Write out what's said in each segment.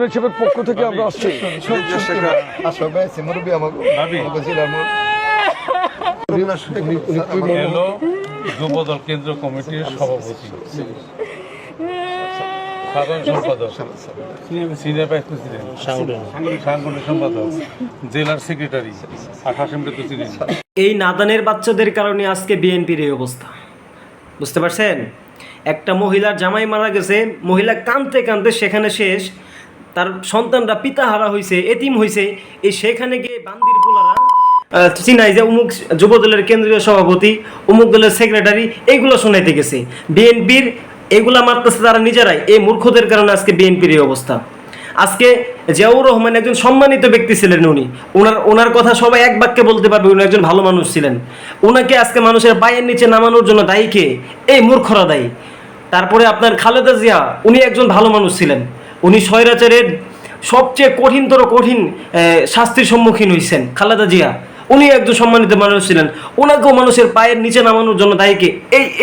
হিসেবের পক্ষ থেকে আমরা আসছি। যুবদল কেন্দ্র কমিটির সভাপতি, সাধারণ সম্পাদক, সিনিয়র ভাইস প্রেসিডেন্ট, সাংগঠনিক সম্পাদক, জেলার সেক্রেটারি, আর হাসেমরে প্রেসিডেন্ট। এই নাদানের বাচ্চাদের কারণে আজকে বিএনপির এই অবস্থা, বুঝতে পারছেন? একটা মহিলার জামাই মারা গেছে, মহিলা কাঁদতে কাঁদতে সেখানে শেষ, তার সন্তানরা পিতাহারা হয়েছে, এতিম হয়েছে, এই সেখানে গিয়ে বান্দির পোলারা চিনাই যে অমুক যুবদলের কেন্দ্রীয় সভাপতি, অমুক দলের সেক্রেটারি, এইগুলো শোনাইতে গেছে। বিএনপির এগুলা মারতেছে তারা নিজেরাই। এই মূর্খদের কারণে আজকে বিএনপির এই অবস্থা। আজকে জিয়াউর রহমান একজন সম্মানিত ব্যক্তি ছিলেন, ওনার কথা সবাই এক বাক্যে বলতে পারবে, উনি একজন ভালো মানুষ ছিলেন। ওনাকে আজকে মানুষের পায়ের নিচে নামানোর জন্য দায়ী কে? এই মূর্খরা দায়ী। তারপরে আপনার খালেদা জিয়া, উনি একজন ভালো মানুষ ছিলেন, উনি স্বৈরাচারের সবচেয়ে কঠিন শাস্তির সম্মুখীন হয়েছেন। খালেদা জিয়া উনি একজন সম্মানিত মানুষ ছিলেন, ওনাকেও মানুষের পায়ের নিচে নামানোর জন্য দায়ীকে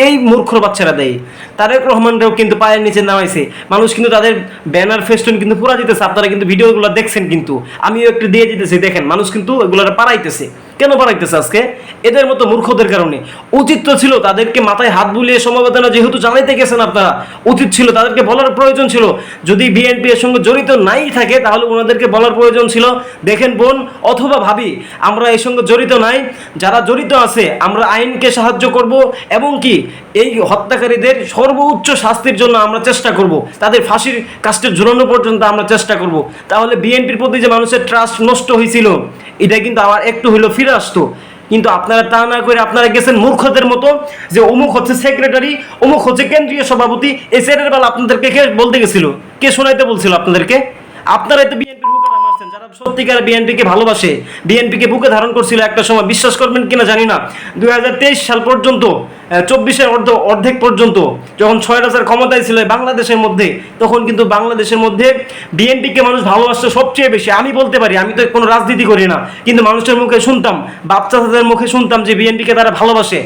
এই মূর্খর বাচ্চারা দেয়। তারেক রহমানরাও কিন্তু পায়ের নিচে নামাইছে, মানুষ কিন্তু তাদের ব্যানার ফেস্টুন কিন্তু পুরা দিতেছে। আপনারা কিন্তু ভিডিওগুলো দেখছেন, কিন্তু আমিও একটু দিয়ে দিতেছি, দেখেন মানুষ কিন্তু এগুলো পাড়াইতেছে। কেন পাড়াইতেছে? আজকে এদের মতো মূর্খদের কারণে। উচিত তো ছিল তাদেরকে মাথায় হাত বুলিয়ে সমবেদনা যেহেতু জানাইতে গেছেন আপনারা, উচিত ছিল তাদেরকে বলার প্রয়োজন ছিল। যদি বিএনপি এর সঙ্গে জড়িত নাই থাকে তাহলে ওনাদেরকে বলার প্রয়োজন ছিল, দেখেন বোন অথবা ভাবি, আমরা এর সঙ্গে জড়িত নাই, যারা জড়িত আছে আমরা আইনকে সাহায্য করব, এবং কি এই হত্যাকারীদের সর্বোচ্চ শাস্তির জন্য আমরা চেষ্টা করব, তাদের ফাঁসির কাস্টে ঝুলানো পর্যন্ত আমরা চেষ্টা করব। তাহলে বিএনপির প্রতি যে মানুষের ট্রাস্ট নষ্ট হয়েছিল, এটা কিন্তু আবার একটু হইলো ফিরে আসতো। কিন্তু আপনারা তা না করে আপনারা গেছেন মূর্খদের মতো, যে অমুক হচ্ছে সেক্রেটারি, অমুক হচ্ছে কেন্দ্রীয় সভাপতি। এই সেটের বেলা আপনাদেরকে কে বলতে গেছিল? কে শোনাইতে বলছিল আপনাদেরকে? আপনারাই তো বিএনপির বুকে মারছেন। যারা সত্যিকার বিএনপিকে ভালোবাসে, বিএনপিকে বুকে ধারণ করছিল একটা সময়, বিশ্বাস করবেন কিনা জানি না, 2023 সাল পর্যন্ত, 24-এর অর্ধেক পর্যন্ত, যখন 6 ক্ষমতায় ছিল বাংলাদেশের মধ্যে, তখন কিন্তু বাংলাদেশের মধ্যে বিএনপিকে মানুষ ভালোবাসতো সবচেয়ে বেশি। আমি বলতে পারি, আমি তো কোনো রাজনীতি করি না, কিন্তু মানুষের মুখে শুনতাম, বাচ্চাদের মুখে শুনতাম যে বিএনপিকে তারা ভালোবাসে।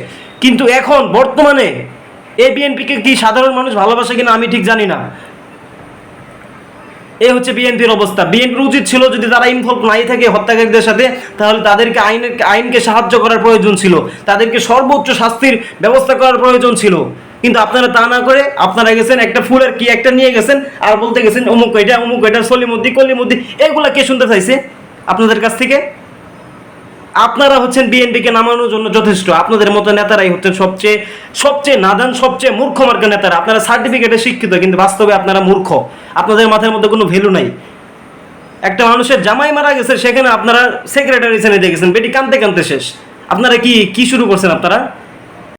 কিন্তু এখন বর্তমানে এই বিএনপিকে কি সাধারণ মানুষ ভালোবাসে কিনা আমি ঠিক জানি না। এই হচ্ছে বিএনপির অবস্থা। বিএনপির উচিত ছিল, যদি তারা ইনভলভ নাই থাকে হত্যাকারীদের সাথে, তাহলে তাদেরকে আইনকে সাহায্য করার প্রয়োজন ছিল, তাদেরকে সর্বোচ্চ শাস্তির ব্যবস্থা করার প্রয়োজন ছিল। কিন্তু আপনারা তা না করে আপনারা গেছেন একটা ফুলের কি একটা নিয়ে গেছেন, আর বলতে গেছেন অমুক এটা সলিমুদ্দি কলিমুদ্দি। এগুলা কে শুনতে চাইছে আপনাদের কাছ থেকে? আপনারা হচ্ছেন বিএনপিকে নামানোর জন্য যথেষ্ট। আপনাদের মতো নেতারাই হচ্ছেন সবচেয়ে নাদান, সবচেয়ে মূর্খ মার্কা নেতারা। আপনারা সার্টিফিকেটে শিক্ষিত, কিন্তু বাস্তবে আপনারা মূর্খ। আপনাদের মাথার মধ্যে কোনো ভ্যালু নাই। একটা মানুষের জামাই মারা গেছে, সেখানে আপনারা সেক্রেটারি ছেড়ে দিয়ে গেছেন, বেটি কানতে কানতে শেষ। আপনারা কি শুরু করছেন? আপনারা